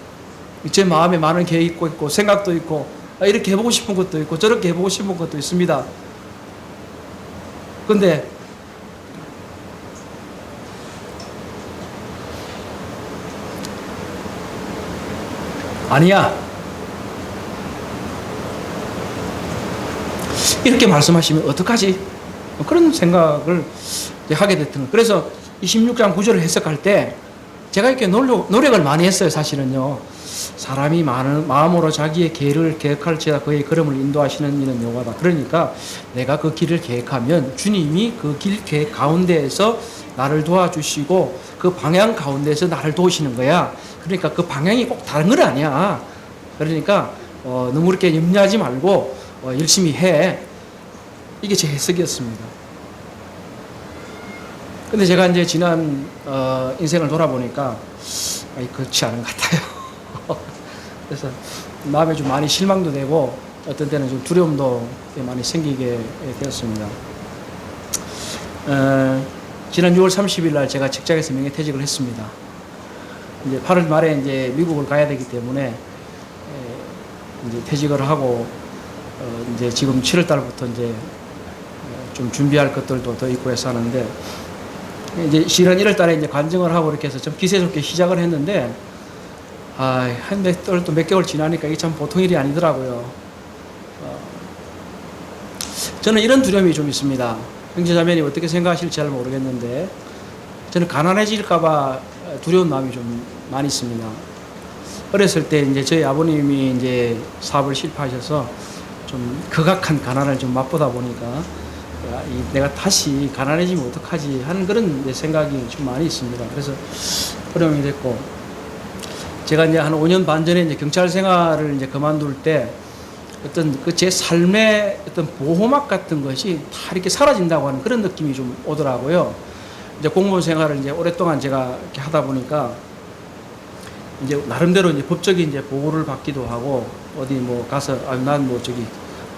제 마음에 많은 계획이 있고 생각도 있고 이렇게 해보고 싶은 것도 있고 저렇게 해보고 싶은 것도 있습니다. 그런데 아니야. 이렇게 말씀하시면 어떡하지? 그런 생각을 하게 됐던 거예요. 그래서 26장 9절을 해석할 때 제가 이렇게 노력을 많이 했어요. 사실은요. 사람이 마음으로 자기의 길을 계획할지라 그의 걸음을 인도하시는 이는 여호와다. 그러니까 내가 그 길을 계획하면 주님이 그 길 계획 가운데에서 나를 도와주시고 그 방향 가운데에서 나를 도우시는 거야. 그러니까 그 방향이 꼭 다른 건 아니야. 그러니까 너무 그렇게 염려하지 말고 열심히 해. 이게 제 해석이었습니다. 근데 제가 이제 지난 인생을 돌아보니까 그렇지 않은 것 같아요. 그래서 마음에 좀 많이 실망도 되고 어떤 때는 좀 두려움도 많이 생기게 되었습니다. 지난 6월 30일 날 제가 직장에서 명예퇴직을 했습니다. 이제 8월 말에 이제 미국을 가야 되기 때문에 이제 퇴직을 하고 이제 지금 7월 달부터 이제 좀 준비할 것들도 더 있고 해서 하는데 이제 실은 1월 달에 이제 관정을 하고 이렇게 해서 좀 기세 좋게 시작을 했는데 또 몇 개월 지나니까 이게 참 보통 일이 아니더라고요. 저는 이런 두려움이 좀 있습니다. 형제자매님 어떻게 생각하실지 잘 모르겠는데 저는 가난해질까봐 두려운 마음이 좀 많이 있습니다. 어렸을 때 이제 저희 아버님이 이제 사업을 실패하셔서 좀 극악한 가난을 좀 맛보다 보니까 내가 다시 가난해지면 어떡하지 하는 그런 생각이 좀 많이 있습니다. 그래서 어려움이 됐고, 제가 이제 한 5년 반 전에 이제 경찰 생활을 이제 그만둘 때 어떤 그 제 삶의 어떤 보호막 같은 것이 다 이렇게 사라진다고 하는 그런 느낌이 좀 오더라고요. 이제 공무원 생활을 이제 오랫동안 제가 이렇게 하다 보니까 이제 나름대로 이제 법적인 이제 보호를 받기도 하고 어디 뭐 가서 난 뭐 저기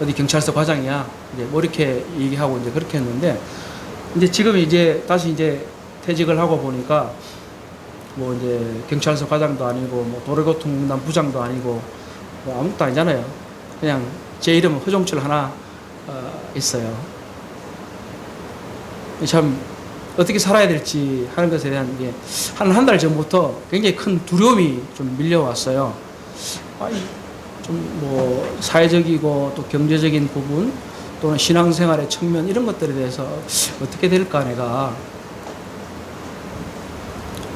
어디 경찰서 과장이야 이제 뭐 이렇게 얘기하고 이제 그렇게 했는데 이제 지금 이제 다시 이제 퇴직을 하고 보니까 뭐 이제 경찰서 과장도 아니고 뭐 도로교통공단 부장도 아니고 뭐 아무것도 아니잖아요. 그냥 제 이름은 허종철 하나 있어요. 참 어떻게 살아야 될지 하는 것에 대한 게 한 달 전부터 굉장히 큰 두려움이 좀 밀려왔어요. 좀 뭐 사회적이고 또 경제적인 부분 또는 신앙생활의 측면 이런 것들에 대해서 어떻게 될까 내가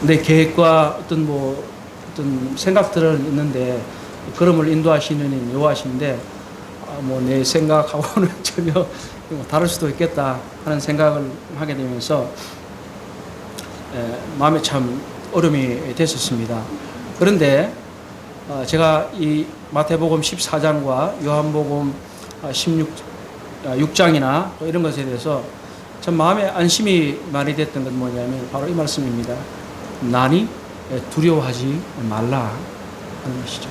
내 계획과 어떤 생각들은 있는데 걸음을 인도하시는 여호와신데 뭐 내 생각하고는 전혀 다를 수도 있겠다 하는 생각을 하게 되면서 마음에 참 어려움이 됐었습니다. 그런데 제가 이 마태복음 14장과 요한복음 6장이나 또 이런 것에 대해서 참 마음에 안심이 많이 됐던 건 뭐냐면 바로 이 말씀입니다. 나니 두려워하지 말라 하는 것이죠.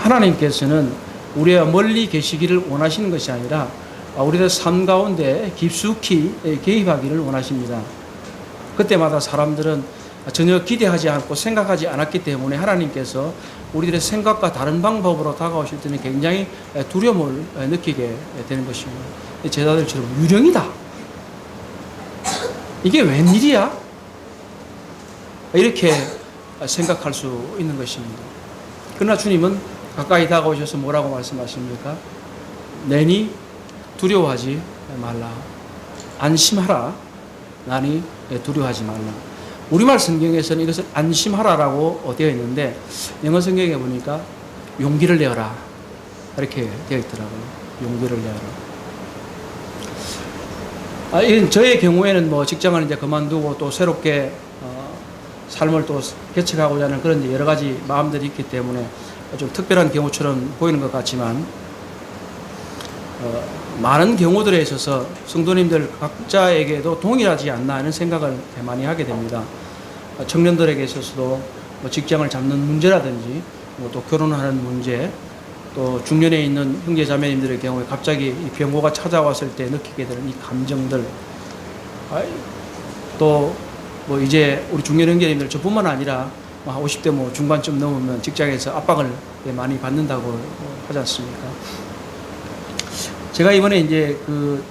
하나님께서는 우리가 멀리 계시기를 원하시는 것이 아니라 우리의 삶 가운데 깊숙이 개입하기를 원하십니다. 그때마다 사람들은 전혀 기대하지 않고 생각하지 않았기 때문에 하나님께서 우리들의 생각과 다른 방법으로 다가오실 때는 굉장히 두려움을 느끼게 되는 것입니다. 제자들처럼 유령이다. 이게 웬일이야? 이렇게 생각할 수 있는 것입니다. 그러나 주님은 가까이 다가오셔서 뭐라고 말씀하십니까? 내니 두려워하지 말라. 안심하라. 나니 두려워하지 말라. 우리말 성경에서는 이것을 안심하라라고 되어 있는데 영어 성경에 보니까 용기를 내어라 이렇게 되어 있더라고요. 용기를 내어라. 이건 저의 경우에는 뭐 직장을 이제 그만두고 또 새롭게 삶을 또 개척하고자 하는 그런 여러 가지 마음들이 있기 때문에 좀 특별한 경우처럼 보이는 것 같지만 많은 경우들에 있어서 성도님들 각자에게도 동일하지 않나 하는 생각을 많이 하게 됩니다. 청년들에게 있어서도 뭐 직장을 잡는 문제라든지 뭐 또 결혼하는 문제 또 중년에 있는 형제 자매님들의 경우에 갑자기 이 병고가 찾아왔을 때 느끼게 되는 이 감정들 또 뭐 이제 우리 중년 형제님들 저뿐만 아니라 50대 뭐 중반쯤 넘으면 직장에서 압박을 많이 받는다고 하지 않습니까? 제가 이번에 이제 그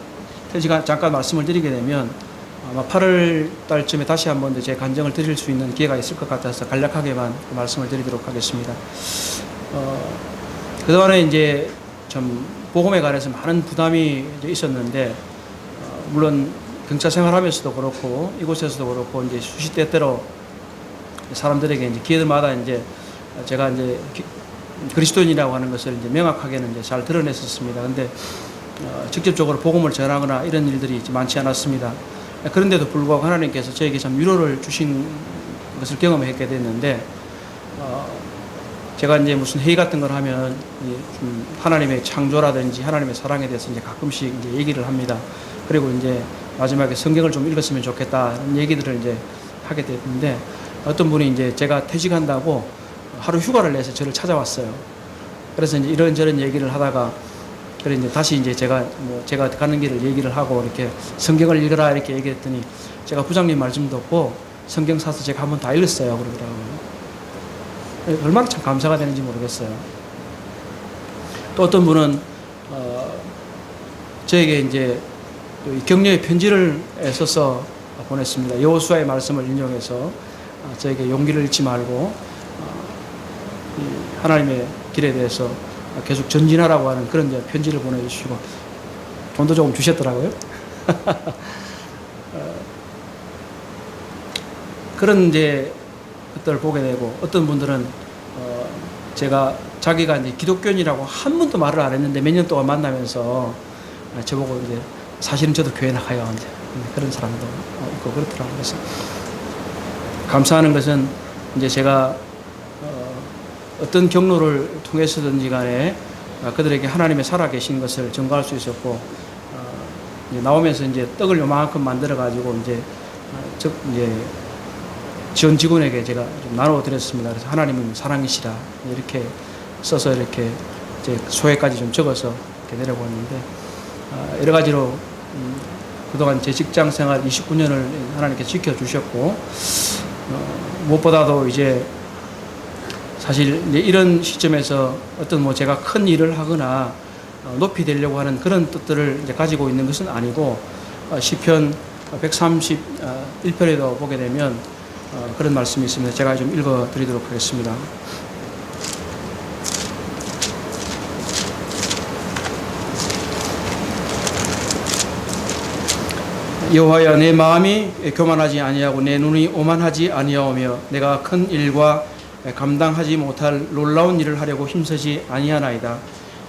퇴직 잠깐 말씀을 드리게 되면 아마 8월 달쯤에 다시 한번 제 간증을 드릴 수 있는 기회가 있을 것 같아서 간략하게만 말씀을 드리도록 하겠습니다. 그동안에 이제 좀 복음에 관해서 많은 부담이 이제 있었는데, 물론 경찰 생활하면서도 그렇고 이곳에서도 그렇고 이제 수시때때로 사람들에게 이제 기회들마다 이제 제가 이제 그리스도인이라고 하는 것을 이제 명확하게는 이제 잘 드러냈었습니다. 근데 직접적으로 복음을 전하거나 이런 일들이 많지 않았습니다. 그런데도 불구하고 하나님께서 저에게 참 위로를 주신 것을 경험했게 됐는데, 제가 이제 무슨 회의 같은 걸 하면 좀 하나님의 창조라든지 하나님의 사랑에 대해서 이제 가끔씩 이제 얘기를 합니다. 그리고 이제 마지막에 성경을 좀 읽었으면 좋겠다는 얘기들을 이제 하게 됐는데, 어떤 분이 이제 제가 퇴직한다고 하루 휴가를 내서 저를 찾아왔어요. 그래서 이제 이런저런 얘기를 하다가, 그래 이제 다시 이제 제가 가는 길을 얘기를 하고 이렇게 성경을 읽으라 이렇게 얘기했더니, 제가 부장님 말씀 듣고 성경 사서 제가 한번 다 읽었어요. 그러더라고요. 얼마나 참 감사가 되는지 모르겠어요. 또 어떤 분은 저에게 이제 격려의 편지를 써서 보냈습니다. 여호수아의 말씀을 인용해서 저에게 용기를 잃지 말고 하나님의 길에 대해서 계속 전진하라고 하는 그런 이제 편지를 보내주시고 돈도 조금 주셨더라고요. 그런 이제 것들을 보게 되고, 어떤 분들은 제가 자기가 이제 기독교인이라고 한 번도 말을 안 했는데 몇 년 동안 만나면서 저보고 이제 사실은 저도 교회 나가요 이제 그런 사람도 있고 그렇더라고요. 그래서 감사하는 것은 이제 제가 어떤 경로를 통해서든지 간에 그들에게 하나님의 살아계신 것을 증거할 수 있었고, 이제 나오면서 이제 떡을 요만큼 만들어 가지고 이제 지원 직원에게 제가 좀 나눠 드렸습니다. 그래서 하나님은 사랑이시라 이렇게 써서 이렇게 이제 소회까지 좀 적어서 이렇게 내려보았는데, 여러 가지로 그동안 제 직장 생활 29년을 하나님께 지켜주셨고, 무엇보다도 이제 사실 이제 이런 시점에서 어떤 뭐 제가 큰 일을 하거나 높이 되려고 하는 그런 뜻들을 이제 가지고 있는 것은 아니고, 시편 131편에도 보게 되면 그런 말씀이 있습니다. 제가 좀 읽어 드리도록 하겠습니다. 여호와여, 내 마음이 교만하지 아니하고 내 눈이 오만하지 아니하오며 내가 큰 일과 감당하지 못할 놀라운 일을 하려고 힘쓰지 아니하나이다.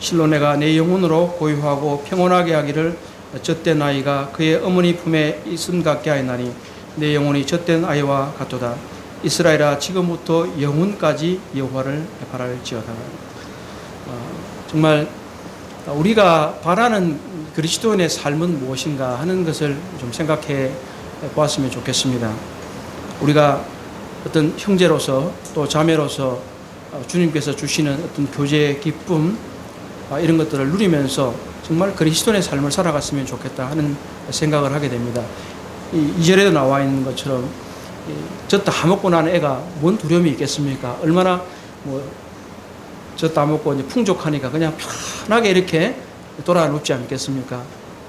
실로 내가 내 영혼으로 고요하고 평온하게 하기를 젖된 아이가 그의 어머니 품에 있음 같게 하였나니 내 영혼이 젖된 아이와 같도다. 이스라엘아, 지금부터 영혼까지 여호와를 바랄지어다. 정말 우리가 바라는 그리스도인의 삶은 무엇인가 하는 것을 좀 생각해 보았으면 좋겠습니다. 우리가 어떤 형제로서 또 자매로서 주님께서 주시는 어떤 교제의 기쁨, 이런 것들을 누리면서 정말 그리스도인의 삶을 살아갔으면 좋겠다 하는 생각을 하게 됩니다. 2절에도 나와 있는 것처럼 젖 다 먹고 나는 애가 뭔 두려움이 있겠습니까? 얼마나 젖 다 먹고 이제 풍족하니까 그냥 편하게 이렇게 돌아눕지 않겠습니까?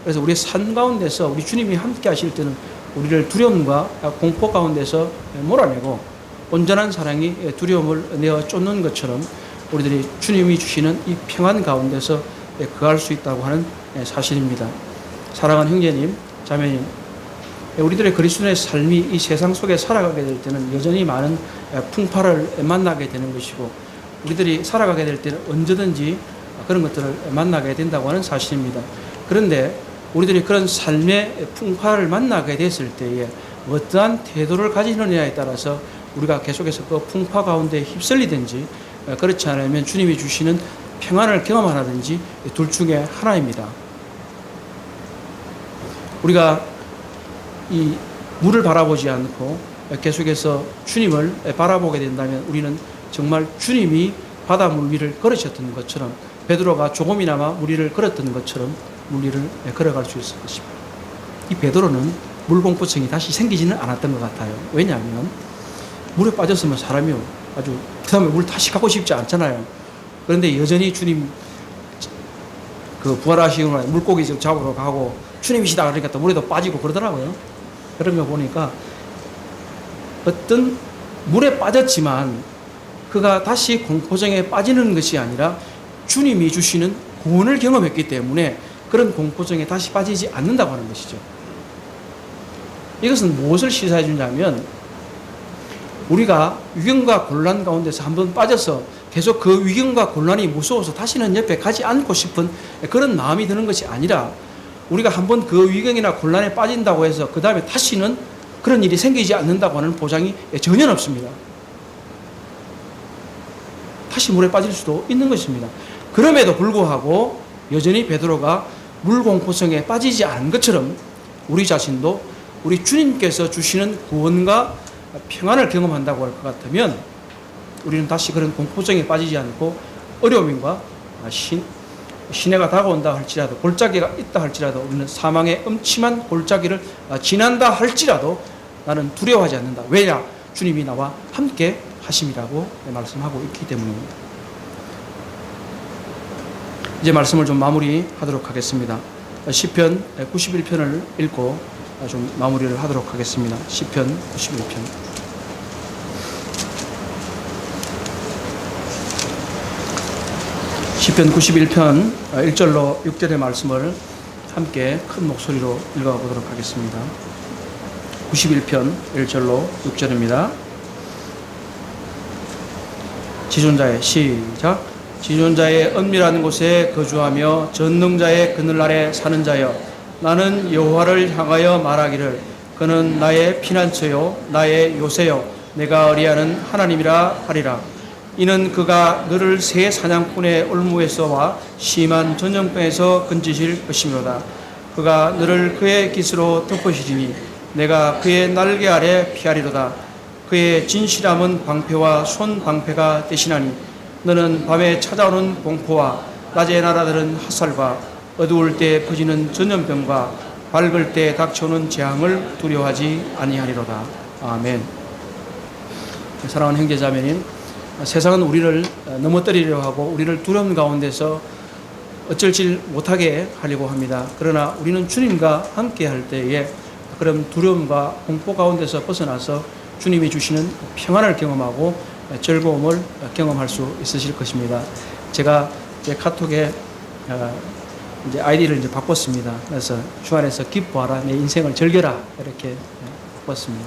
그래서 우리 삶 가운데서 우리 주님이 함께 하실 때는 우리를 두려움과 공포 가운데서 몰아내고 온전한 사랑이 두려움을 내어 쫓는 것처럼 우리들이 주님이 주시는 이 평안 가운데서 거할 수 있다고 하는 사실입니다. 사랑하는 형제님, 자매님, 우리들의 그리스도의 삶이 이 세상 속에 살아가게 될 때는 여전히 많은 풍파를 만나게 되는 것이고, 우리들이 살아가게 될 때는 언제든지 그런 것들을 만나게 된다고 하는 사실입니다. 그런데 우리들이 그런 삶의 풍파를 만나게 됐을 때에 어떠한 태도를 가지느냐에 따라서 우리가 계속해서 그 풍파 가운데 휩쓸리든지, 그렇지 않으면 주님이 주시는 평안을 경험하든지 둘 중에 하나입니다. 우리가 이 물을 바라보지 않고 계속해서 주님을 바라보게 된다면 우리는 정말 주님이 바닷물 위를 걸으셨던 것처럼, 베드로가 조금이나마 물 위를 걸었던 것처럼 물 위를 걸어갈 수 있을 것입니다. 이 베드로는 물공포증이 다시 생기지는 않았던 것 같아요. 왜냐하면 물에 빠졌으면 사람이 아주 그 다음에 물 다시 가고 싶지 않잖아요. 그런데 여전히 주님 그 부활하시고 물고기 잡으러 가고 주님이시다 그러니까 또 물에도 빠지고 그러더라고요. 그런 거 보니까 어떤 물에 빠졌지만 그가 다시 공포증에 빠지는 것이 아니라 주님이 주시는 구원을 경험했기 때문에 그런 공포증에 다시 빠지지 않는다고 하는 것이죠. 이것은 무엇을 시사해 주냐면 우리가 위경과 곤란 가운데서 한번 빠져서 계속 그 위경과 곤란이 무서워서 다시는 옆에 가지 않고 싶은 그런 마음이 드는 것이 아니라 우리가 한번 그 위경이나 곤란에 빠진다고 해서 그 다음에 다시는 그런 일이 생기지 않는다고 하는 보장이 전혀 없습니다. 다시 물에 빠질 수도 있는 것입니다. 그럼에도 불구하고 여전히 베드로가 물공포성에 빠지지 않은 것처럼 우리 자신도 우리 주님께서 주시는 구원과 평안을 경험한다고 할 것 같으면 우리는 다시 그런 공포증에 빠지지 않고 어려움과 시내가 다가온다 할지라도 골짜기가 있다 할지라도 우리는 사망의 음침한 골짜기를 지난다 할지라도 나는 두려워하지 않는다. 왜냐? 주님이 나와 함께 하심이라고 말씀하고 있기 때문입니다. 이제 말씀을 좀 마무리하도록 하겠습니다. 시편 91편을 읽고 좀 마무리를 하도록 하겠습니다. 시편 91편. 시편 91편 1절로 6절의 말씀을 함께 큰 목소리로 읽어보도록 하겠습니다. 91편 1절로 6절입니다. 지존자의 시작. 지존자의 은밀한 곳에 거주하며 전능자의 그늘 아래 사는 자여, 나는 여호와를 향하여 말하기를 그는 나의 피난처요 나의 요새요 내가 의리하는 하나님이라 하리라. 이는 그가 너를 새 사냥꾼의 올무에서와 심한 전염병에서 건지실 것이므로다. 그가 너를 그의 깃으로 덮으시리니 내가 그의 날개 아래 피하리로다. 그의 진실함은 방패와 손 방패가 대신하니 너는 밤에 찾아오는 공포와 낮에 날아드는 핫살과 어두울 때 퍼지는 전염병과 밝을 때 닥쳐오는 재앙을 두려워하지 아니하리로다. 아멘. 사랑하는 형제자매님, 세상은 우리를 넘어뜨리려 하고 우리를 두려움 가운데서 어쩔지 못하게 하려고 합니다. 그러나 우리는 주님과 함께 할 때에 그런 두려움과 공포 가운데서 벗어나서 주님이 주시는 평안을 경험하고 즐거움을 경험할 수 있으실 것입니다. 제가 제 카톡에 이제 아이디를 이제 바꿨습니다. 그래서 주 안에서 기뻐하라, 내 인생을 즐겨라 이렇게 바꿨습니다.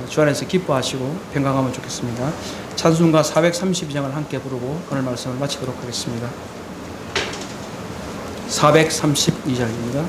주 안에서 기뻐하시고 평강하면 좋겠습니다. 찬송가 432장을 함께 부르고 오늘 말씀을 마치도록 하겠습니다. 432절입니다.